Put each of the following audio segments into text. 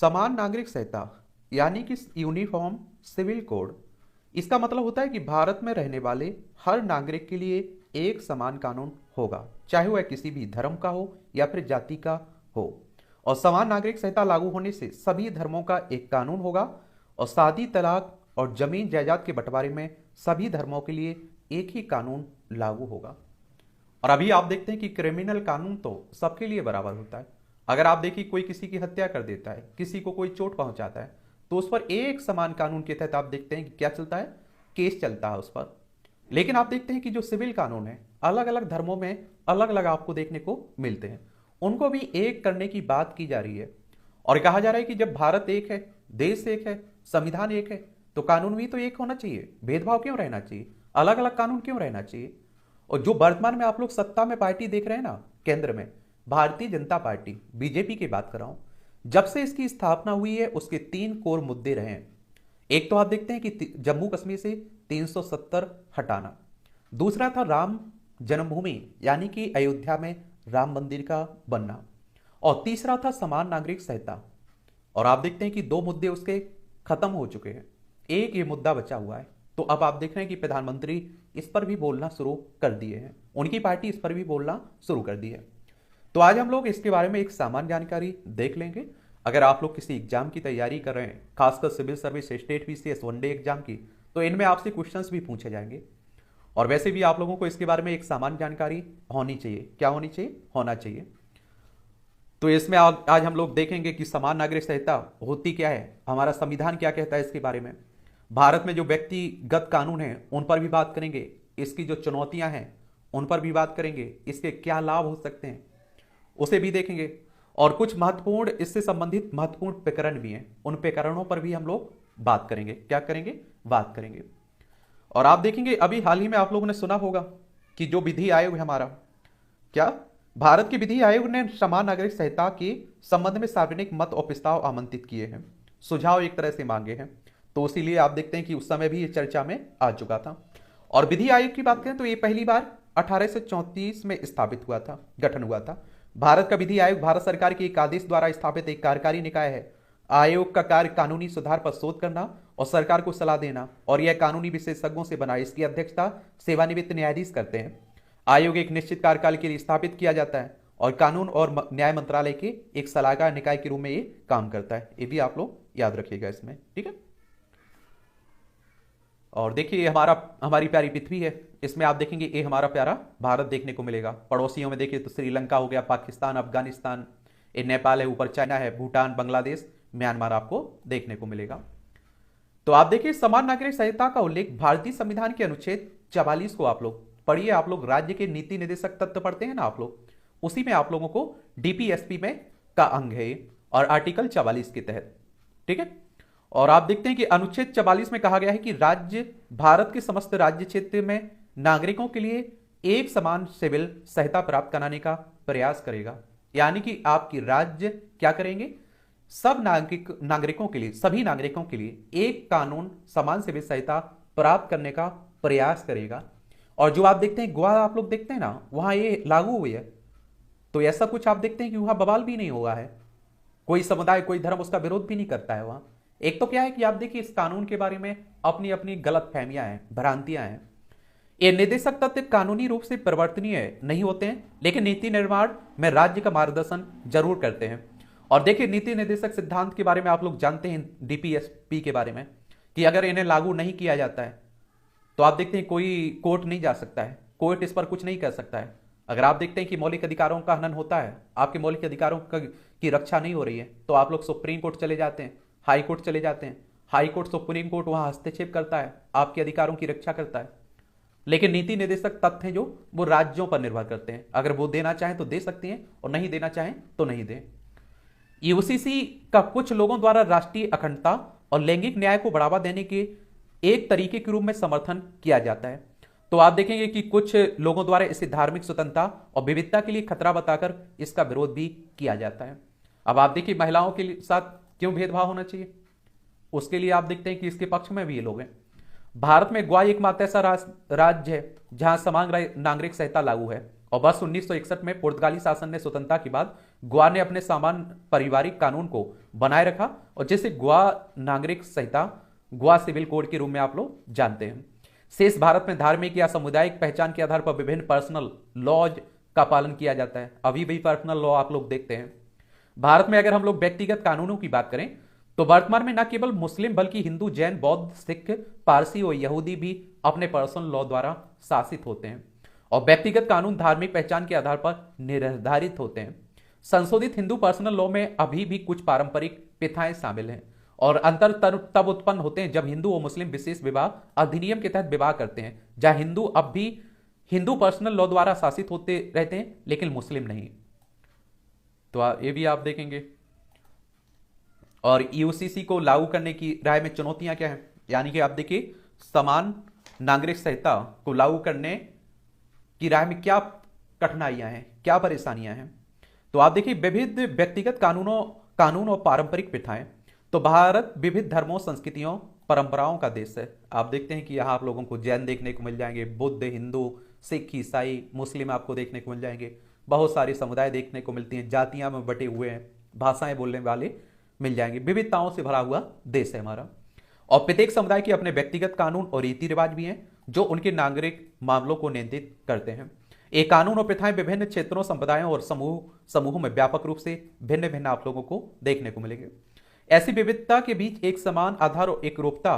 समान नागरिक संहिता यानी कि यूनिफॉर्म सिविल कोड, इसका मतलब होता है कि भारत में रहने वाले हर नागरिक के लिए एक समान कानून होगा, चाहे वह किसी भी धर्म का हो या फिर जाति का हो। और समान नागरिक संहिता लागू होने से सभी धर्मों का एक कानून होगा और शादी, तलाक और जमीन जायदाद के बंटवारे में सभी धर्मों के लिए एक ही कानून लागू होगा। और अभी आप देखते हैं कि क्रिमिनल कानून तो सबके लिए बराबर होता है। अगर आप देखिए कोई किसी की हत्या कर देता है, किसी को कोई चोट पहुंचाता है, तो उस पर एक समान कानून के तहत आप देखते हैं कि क्या चलता है, केस चलता है उस पर। लेकिन आप देखते हैं कि जो सिविल कानून है अलग अलग धर्मों में अलग अलग आपको देखने को मिलते हैं, उनको भी एक करने की बात की जा रही है। और कहा जा रहा है कि जब भारत एक है, देश एक है, संविधान एक है, तो कानून भी तो एक होना चाहिए। भेदभाव क्यों रहना चाहिए, अलग अलग कानून क्यों रहना चाहिए। और जो वर्तमान में आप लोग सत्ता में पार्टी देख रहे हैं ना, केंद्र में भारतीय जनता पार्टी बीजेपी की बात कर रहा हूं, जब से इसकी स्थापना हुई है उसके 3 कोर मुद्दे रहे हैं। एक तो आप देखते हैं कि जम्मू कश्मीर से 370 हटाना, दूसरा था राम जन्मभूमि यानी कि अयोध्या में राम मंदिर का बनना, और तीसरा था समान नागरिक संहिता। और आप देखते हैं कि 2 मुद्दे उसके खत्म हो चुके हैं, एक ये मुद्दा बचा हुआ है। तो अब आप देख रहे हैं कि प्रधानमंत्री इस पर भी बोलना शुरू कर दिए हैं, उनकी पार्टी इस पर भी बोलना शुरू कर दी है। तो आज हम लोग इसके बारे में एक सामान्य जानकारी देख लेंगे। अगर आप लोग किसी एग्जाम की तैयारी कर रहे हैं, खासकर civil service, state PCS, one day exam की, तो इनमें आपसे क्वेश्चंस भी पूछे जाएंगे। और वैसे भी आप लोगों को इसके बारे में एक सामान्य जानकारी होनी चाहिए। क्या होनी चाहिए, होना चाहिए। तो इसमें आज हम लोग देखेंगे कि समान नागरिक संहिता होती क्या है, हमारा संविधान क्या कहता है इसके बारे में, भारत में जो व्यक्तिगत कानून हैं उन पर भी बात करेंगे, इसकी जो चुनौतियां हैं उन पर भी बात करेंगे, इसके क्या लाभ हो सकते हैं उसे भी देखेंगे। और कुछ महत्वपूर्ण इससे संबंधित महत्वपूर्ण प्रकरण भी हैं, उन प्रकरणों पर भी हम लोग बात करेंगे। क्या करेंगे, बात करेंगे। और आप देखेंगे अभी हाल ही में आप लोगों ने सुना होगा कि जो विधि आयोग है हमारा, क्या भारत के विधि आयोग ने समान नागरिक संहिता के संबंध में सार्वजनिक मत और प्रस्ताव आमंत्रित किए हैं, सुझाव एक तरह से मांगे हैं। तो इसीलिए आप देखते हैं कि उस समय भी ये चर्चा में आ चुका था। और विधि आयोग की बात करें तो ये पहली बार 1834 में स्थापित हुआ था, गठन हुआ था। भारत का विधि आयोग भारत सरकार के एक आदेश द्वारा स्थापित एक कार्यकारी निकाय है। आयोग का कार्य कानूनी सुधार पर शोध करना और सरकार को सलाह देना, और यह कानूनी विशेषज्ञों से बना। इसकी अध्यक्षता सेवानिवृत्त न्यायाधीश करते हैं। आयोग एक निश्चित कार्यकाल के लिए स्थापित किया जाता है और कानून और न्याय मंत्रालय के एक सलाहकार निकाय के रूप में ये काम करता है। ये भी आप लोग याद रखिएगा इसमें, ठीक है। और देखिए हमारी प्यारी पृथ्वी है, इसमें आप देखेंगे ये हमारा प्यारा भारत देखने को मिलेगा। पड़ोसियों में देखिए तो श्रीलंका हो गया, पाकिस्तान, अफगानिस्तान, ये नेपाल है, ऊपर चाइना है, भूटान, बांग्लादेश, म्यांमार आपको देखने को मिलेगा। तो आप देखिए समान नागरिक संहिता का उल्लेख भारतीय संविधान के अनुच्छेद 44 को आप लोग पढ़िए। आप लोग राज्य के नीति निर्देशक तत्व पढ़ते हैं ना आप लोग, उसी में आप लोगों को डीपीएसपी में का अंग है और आर्टिकल 44 के तहत, ठीक है। और आप देखते हैं कि अनुच्छेद 44 में कहा गया है कि राज्य भारत के समस्त राज्य क्षेत्र में नागरिकों के लिए एक समान सिविल संहिता प्राप्त कराने का प्रयास करेगा। यानी कि आपकी राज्य क्या करेंगे, सब नागरिकों के लिए, सभी नागरिकों के लिए एक कानून, समान सिविल संहिता प्राप्त करने का प्रयास करेगा। और जो आप देखते हैं गोवा, आप लोग देखते हैं ना, वहां ये लागू हुई है, तो ऐसा कुछ आप देखते हैं कि वहां बवाल भी नहीं हुआ है, कोई समुदाय, कोई धर्म उसका विरोध भी नहीं करता है वहां। एक तो क्या है कि आप देखिए इस कानून के बारे में अपनी अपनी गलत फहमियां हैं, भ्रांतियां हैं। ये निर्देशक तत्व कानूनी रूप से परिवर्तनीय नहीं होते हैं, लेकिन नीति निर्माण में राज्य का मार्गदर्शन जरूर करते हैं। और देखिए नीति निर्देशक सिद्धांत के बारे में आप लोग जानते हैं, डीपीएसपी के बारे में, कि अगर इन्हें लागू नहीं किया जाता है तो आप देखते हैं कोई कोर्ट नहीं जा सकता है, कोर्ट इस पर कुछ नहीं कर सकता है। अगर आप देखते हैं कि मौलिक अधिकारों का हनन होता है, आपके मौलिक अधिकारों की रक्षा नहीं हो रही है, तो आप लोग सुप्रीम कोर्ट चले जाते हैं, हाई कोर्ट चले जाते हैं। हाई कोर्ट, सुप्रीम कोर्ट वहां हस्तक्षेप करता है, आपके अधिकारों की रक्षा करता है। लेकिन नीति निर्देशक तथ्य हैं जो वो राज्यों पर निर्भर करते हैं, अगर वो देना चाहें तो दे सकती हैं और नहीं देना चाहें तो नहीं दें। यूसीसी का कुछ लोगों द्वारा राष्ट्रीय अखंडता और लैंगिक न्याय को बढ़ावा देने के एक तरीके के रूप में समर्थन किया जाता है। तो आप देखेंगे कि कुछ लोगों द्वारा इसे धार्मिक स्वतंत्रता और विविधता के लिए खतरा बताकर इसका विरोध भी किया जाता है। अब आप देखिए महिलाओं के साथ क्यों भेदभाव होना चाहिए, उसके लिए आप देखते हैं कि इसके पक्ष में भी ये लोग हैं। भारत में गोवा एकमात्र ऐसा राज्य है जहां समान नागरिक संहिता लागू है, और वर्ष 1961 में पुर्तगाली शासन ने स्वतंत्रता के बाद गोवा ने अपने समान पारिवारिक कानून को बनाए रखा और जिसे गोवा नागरिक संहिता, गोवा सिविल कोड के रूप में आप लोग जानते हैं। शेष भारत में धार्मिक या सामुदायिक पहचान के आधार पर विभिन्न पर्सनल लॉज का पालन किया जाता है। अभी भी पर्सनल लॉ आप लोग देखते हैं। भारत में अगर हम लोग व्यक्तिगत कानूनों की बात करें तो वर्तमान में न केवल मुस्लिम बल्कि हिंदू, जैन, बौद्ध, सिख, पारसी और यहूदी भी अपने पर्सनल लॉ द्वारा शासित होते हैं और व्यक्तिगत कानून धार्मिक पहचान के आधार पर निर्धारित होते हैं। संशोधित हिंदू पर्सनल लॉ में अभी भी कुछ पारंपरिक प्रथाएं शामिल हैं और अंतर तब उत्पन्न होते हैं जब हिंदू और मुस्लिम विशेष विवाह अधिनियम के तहत विवाह करते हैं, जहां हिंदू अब भी हिंदू पर्सनल लॉ द्वारा शासित होते रहते हैं लेकिन मुस्लिम नहीं। तो ये भी आप देखेंगे। और यूसीसी को लागू करने की राय में चुनौतियां क्या हैं, यानी कि आप देखिए समान नागरिक संहिता को लागू करने की राय में क्या कठिनाइयां हैं, क्या परेशानियां हैं। तो आप देखिए विविध व्यक्तिगत कानून और पारंपरिक प्रथाएं। तो भारत विविध धर्मों, संस्कृतियों, परंपराओं का देश है। आप देखते हैं कि यहाँ आप लोगों को जैन देखने को मिल जाएंगे, बुद्ध, हिंदू, सिख, ईसाई, मुस्लिम आपको देखने को मिल जाएंगे। बहुत सारे समुदाय देखने को मिलती हैं, जातियां में बटे हुए हैं, भाषाएं बोलने वाले मिल जाएंगे। विविधताओं से भरा हुआ देश है हमारा और प्रत्येक समुदाय के अपने व्यक्तिगत कानून और रीति रिवाज भी हैं जो उनके नागरिक मामलों को नियंत्रित करते हैं। ये कानून और प्रथाएं विभिन्न क्षेत्रों, संप्रदायों और समूहों में व्यापक रूप से भिन्न भिन्न आप लोगों को देखने को मिलेंगे। ऐसी विविधता के बीच एक समान आधार और एकरूपता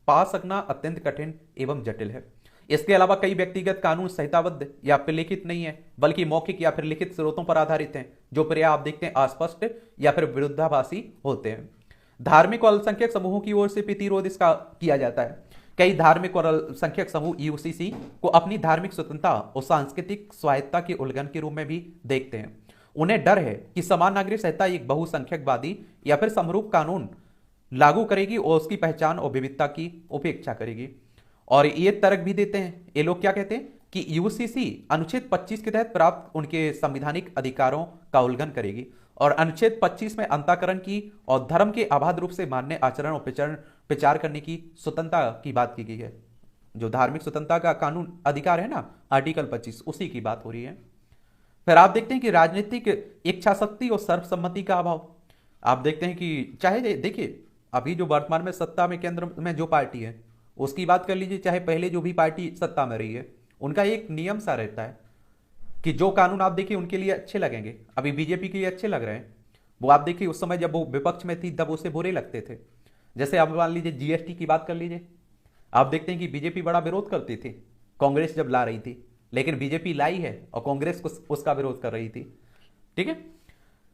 पा सकना अत्यंत कठिन एवं जटिल है। इसके अलावा कई व्यक्तिगत कानून संहिताबद्ध या प्रलेखित नहीं है बल्कि मौखिक या फिर लिखित स्रोतों पर आधारित हैं, जो प्रायः आप देखते हैं अस्पष्ट या फिर विरुद्धाभासी होते हैं। धार्मिक और अल्पसंख्यक समूहों की ओर से प्रतिरोध इसका किया जाता है। कई धार्मिक और अल्पसंख्यक समूह यूसीसी को अपनी धार्मिक स्वतंत्रता और सांस्कृतिक स्वायत्तता के उल्लंघन के रूप में भी देखते हैं। उन्हें डर है कि समान नागरिक संहिता एक बहुसंख्यकवादी या फिर समरूप कानून लागू करेगी और उसकी पहचान और विविधता की उपेक्षा करेगी। और ये तर्क भी देते हैं, ये लोग क्या कहते हैं कि यूसीसी अनुच्छेद 25 के तहत प्राप्त उनके संवैधानिक अधिकारों का उल्लंघन करेगी और अनुच्छेद 25 में अंतःकरण की और धर्म के अबाध रूप से मान्य आचरण और प्रचार करने की स्वतंत्रता की बात की गई है। जो धार्मिक स्वतंत्रता का कानून अधिकार है ना, आर्टिकल 25, उसी की बात हो रही है। फिर आप देखते हैं कि राजनीतिक इच्छा शक्ति और सर्वसम्मति का अभाव। आप देखते हैं कि चाहे देखिए अभी जो वर्तमान में सत्ता में केंद्र में जो पार्टी है उसकी बात कर लीजिए, चाहे पहले जो भी पार्टी सत्ता में रही है, उनका एक नियम सा रहता है कि जो कानून आप देखिए उनके लिए अच्छे लगेंगे। अभी बीजेपी के लिए अच्छे लग रहे हैं, वो आप देखिए उस समय जब वो विपक्ष में थी तब उसे बुरे लगते थे। जैसे आप मान लीजिए जीएसटी की बात कर लीजिए, आप देखते हैं कि बीजेपी बड़ा विरोध करती थी कांग्रेस जब ला रही थी, लेकिन बीजेपी लाई है और कांग्रेस उसका विरोध कर रही थी। ठीक है,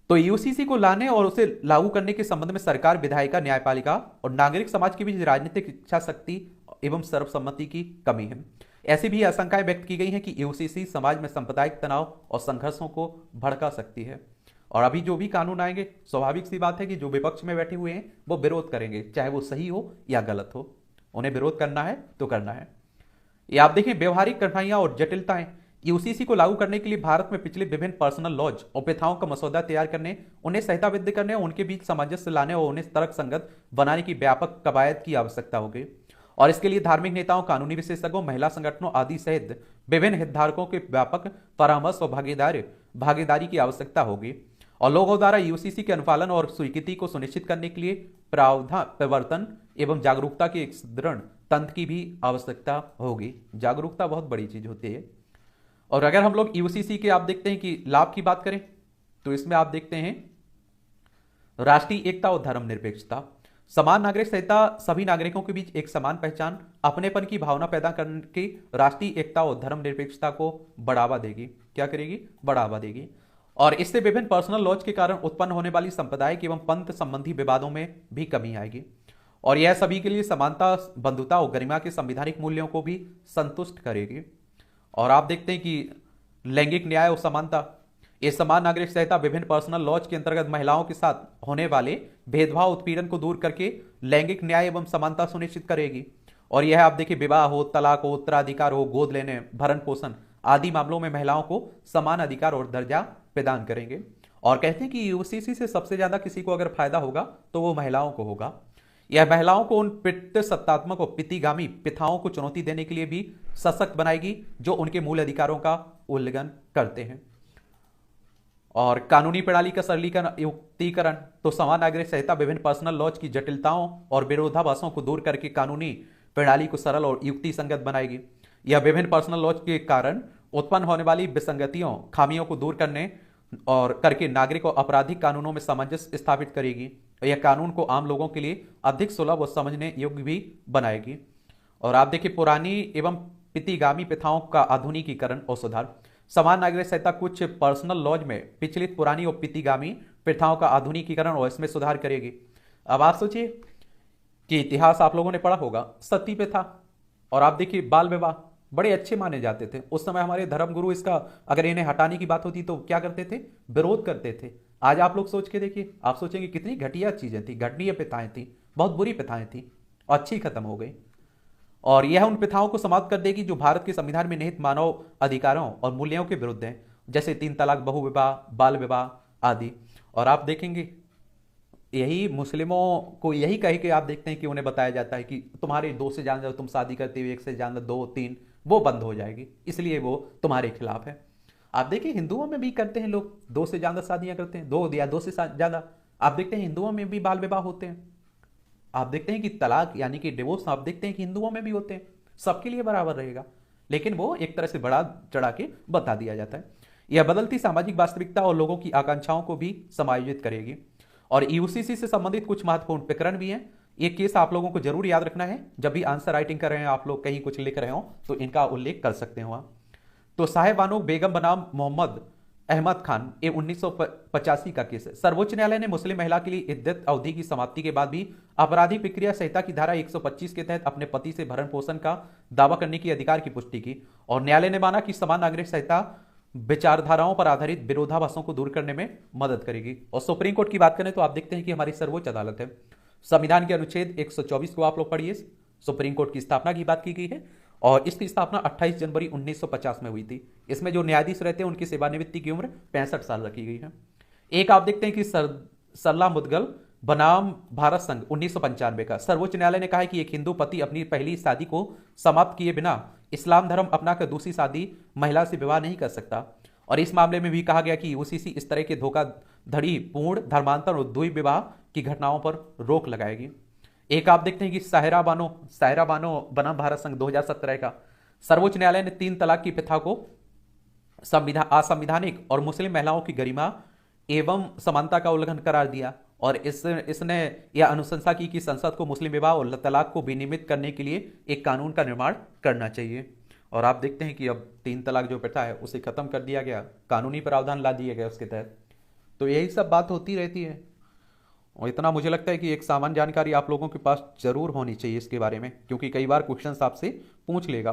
तो यूसीसी को लाने और उसे लागू करने के संबंध में सरकार, विधायिका, न्यायपालिका और नागरिक समाज के बीच राजनीतिक इच्छा शक्ति एवं सर्वसम्मति की कमी है। ऐसी भी आशंकाएं व्यक्त की गई हैं कि यूसीसी समाज में सांप्रदायिक तनाव और संघर्षों को भड़का सकती है। और अभी जो भी कानून आएंगे, स्वाभाविक सी बात है कि जो विपक्ष में बैठे हुए हैं वो विरोध करेंगे, चाहे वो सही हो या गलत हो, उन्हें विरोध करना है तो करना है। ये आप देखें व्यवहारिक कठिनाइयां और जटिलताएं। यूसीसी को लागू करने के लिए भारत में पिछले विभिन्न पर्सनल लॉज और प्रथाओं का मसौदा तैयार करने, उन्हें संहिताबद्ध करने और उनके बीच सामंजस्य लाने और उन्हें तर्कसंगत बनाने की व्यापक कवायद की आवश्यकता होगी। और इसके लिए धार्मिक नेताओं, कानूनी विशेषज्ञों, महिला संगठनों आदि सहित विभिन्न हितधारकों के व्यापक परामर्श और भागीदारी की आवश्यकता होगी। और लोगों द्वारा यूसीसी के अनुपालन और स्वीकृति को सुनिश्चित करने के लिए प्रावधान, प्रवर्तन एवं जागरूकता के एक सुदृढ़ तंत्र की भी आवश्यकता होगी। जागरूकता बहुत बड़ी चीज होती है। और अगर हम लोग यूसीसी के आप देखते हैं कि लाभ की बात करें तो इसमें आप देखते हैं राष्ट्रीय एकता और धर्मनिरपेक्षता। समान नागरिक संहिता सभी नागरिकों के बीच एक समान पहचान, अपनेपन की भावना पैदा करके राष्ट्रीय एकता और धर्मनिरपेक्षता को बढ़ावा देगी। क्या करेगी? बढ़ावा देगी। और इससे विभिन्न पर्सनल लॉज के कारण उत्पन्न होने वाली सांप्रदायिक एवं पंथ संबंधी विवादों में भी कमी आएगी। और यह सभी के लिए समानता, बंधुता और गरिमा के संवैधानिक मूल्यों को भी संतुष्ट करेगी। और आप देखते हैं कि लैंगिक न्याय और समानता, ये समान नागरिक संहिता विभिन्न पर्सनल लॉज के अंतर्गत महिलाओं के साथ होने वाले भेदभाव, उत्पीड़न को दूर करके लैंगिक न्याय एवं समानता सुनिश्चित करेगी। और यह आप देखिए विवाह हो, तलाक हो, उत्तराधिकार हो, गोद लेने, भरण पोषण आदि मामलों में महिलाओं को समान अधिकार और दर्जा प्रदान करेंगे। और कहते हैं कि यूसीसी से सबसे ज्यादा किसी को अगर फायदा होगा तो वो महिलाओं को होगा। यह महिलाओं को उन सत्तात्मक और प्रतिगामी प्रथाओं को चुनौती देने के लिए भी सशक्त बनाएगी जो उनके मूल अधिकारों का उल्लंघन करते हैं। और कानूनी प्रणाली का सरलीकरण, युक्तिकरण। तो समान नागरिक संहिता विभिन्न पर्सनल लॉज की जटिलताओं और विरोधाभासों को दूर करके कानूनी प्रणाली को सरल और युक्ति संगत बनाएगी। यह विभिन्न पर्सनल लॉज के कारण उत्पन्न होने वाली विसंगतियों, खामियों को दूर करने और करके नागरिक और आपराधिक कानूनों में सामंजस्य स्थापित करेगी। यह कानून को आम लोगों के लिए अधिक सुलभ और समझने योग्य भी बनाएगी। और आप देखिए, पुरानी एवं पितिगामी प्रथाओं का आधुनिकीकरण और सुधार। समान नागरिक संहिता कुछ पर्सनल लॉज में पिछली पुरानी और पितिगामी प्रथाओं का आधुनिकीकरण और इसमें सुधार करेगी। अब आप सोचिए कि इतिहास आप लोगों ने पढ़ा होगा, सती प्रथा और आप देखिए बाल विवाह बड़े अच्छे माने जाते थे उस समय। हमारे धर्मगुरु इसका अगर इन्हें हटाने की बात होती तो क्या करते थे? विरोध करते थे। आज आप लोग सोच के देखिए, आप सोचेंगे कितनी घटिया चीजें थी, घटनीय प्रथाएं थी, बहुत बुरी प्रथाएं थी, अच्छी खत्म हो गई। और यह उन प्रथाओं को समाप्त कर देगी जो भारत के संविधान में निहित मानव अधिकारों और मूल्यों के विरुद्ध हैं, जैसे 3 तलाक, बहु विवाह, बाल विवाह आदि। और आप देखेंगे यही मुस्लिमों को यही कह के आप देखते हैं कि उन्हें बताया जाता है कि तुम्हारे 2 से ज्यादा तुम शादी करते हुए 1 से ज्यादा 2, 3 वो बंद हो जाएगी, इसलिए वो तुम्हारे खिलाफ है। आप देखिए हिंदुओं में भी करते हैं लोग, 2 से ज्यादा शादियां करते हैं, 2 या 2 से ज्यादा। आप देखते हैं हिंदुओं में भी बाल विवाह होते हैं। आप देखते हैं कि तलाक यानी कि डिवोर्स आप देखते हैं कि हिंदुओं में भी होते हैं। सबके लिए बराबर रहेगा, लेकिन वो एक तरह से बड़ा चढ़ा के बता दिया जाता है। यह बदलती सामाजिक वास्तविकता और लोगों की आकांक्षाओं को भी समायोजित करेगी। और यूसीसी से संबंधित कुछ महत्वपूर्ण प्रकरण भी हैं। ये केस आप लोगों को जरूर याद रखना है, जब भी आंसर राइटिंग कर रहे हैं आप लोग, कहीं कुछ लिख रहे हो तो इनका उल्लेख कर सकते हो आप। तो साहेब बानो बेगम बनाम मोहम्मद अहमद खान, ये 1985 का केस है। सर्वोच्च न्यायालय ने मुस्लिम महिला के लिए इद्दत अवधि की समाप्ति के बाद भी आपराधिक प्रक्रिया संहिता की धारा 125 के तहत अपने पति से भरण पोषण का दावा करने की अधिकार की पुष्टि की। और न्यायालय ने माना कि समान नागरिक संहिता विचारधाराओं पर आधारित विरोधाभासों को दूर करने में मदद करेगी। और सुप्रीम कोर्ट की बात करें तो आप देखते हैं कि हमारी सर्वोच्च अदालत है। संविधान के अनुच्छेद 124 को आप लोग पढ़िए। सुप्रीम कोर्ट की स्थापना की बात की गई है और इसकी स्थापना 28 जनवरी 1950 में हुई थी। इसमें जो न्यायाधीश रहते हैं उनकी सेवानिवृत्ति की उम्र 65 साल रखी गई है। एक आप देखते हैं कि सरला मुदगल बनाम भारत संघ 1995 का, सर्वोच्च न्यायालय ने कहा है कि एक हिंदू पति अपनी पहली शादी को समाप्त किए बिना इस्लाम धर्म अपनाकर दूसरी शादी महिला से विवाह नहीं कर सकता। और इस मामले में भी कहा गया कि यूसीसी इस तरह के धोखाधड़ी, पूर्ण धर्मांतर और द्वि विवाह की घटनाओं पर रोक लगाएगी। एक आप देखते हैं कि सायरा बानो बनाम भारत संघ 2017 का, सर्वोच्च न्यायालय ने 3 तलाक की प्रथा को असंवैधानिक और मुस्लिम महिलाओं की गरिमा एवं समानता का उल्लंघन करार दिया। और इसने यह अनुशंसा की कि संसद को मुस्लिम विवाह और तलाक को विनियमित करने के लिए एक कानून का निर्माण करना चाहिए। और आप देखते हैं कि अब 3 तलाक जो प्रथा है उसे खत्म कर दिया गया, कानूनी प्रावधान ला दिए गए उसके तहत। तो यही सब बात होती रहती है। और इतना मुझे लगता है कि एक सामान्य जानकारी आप लोगों के पास जरूर होनी चाहिए इसके बारे में, क्योंकि कई बार क्वेश्चंस आपसे पूछ लेगा।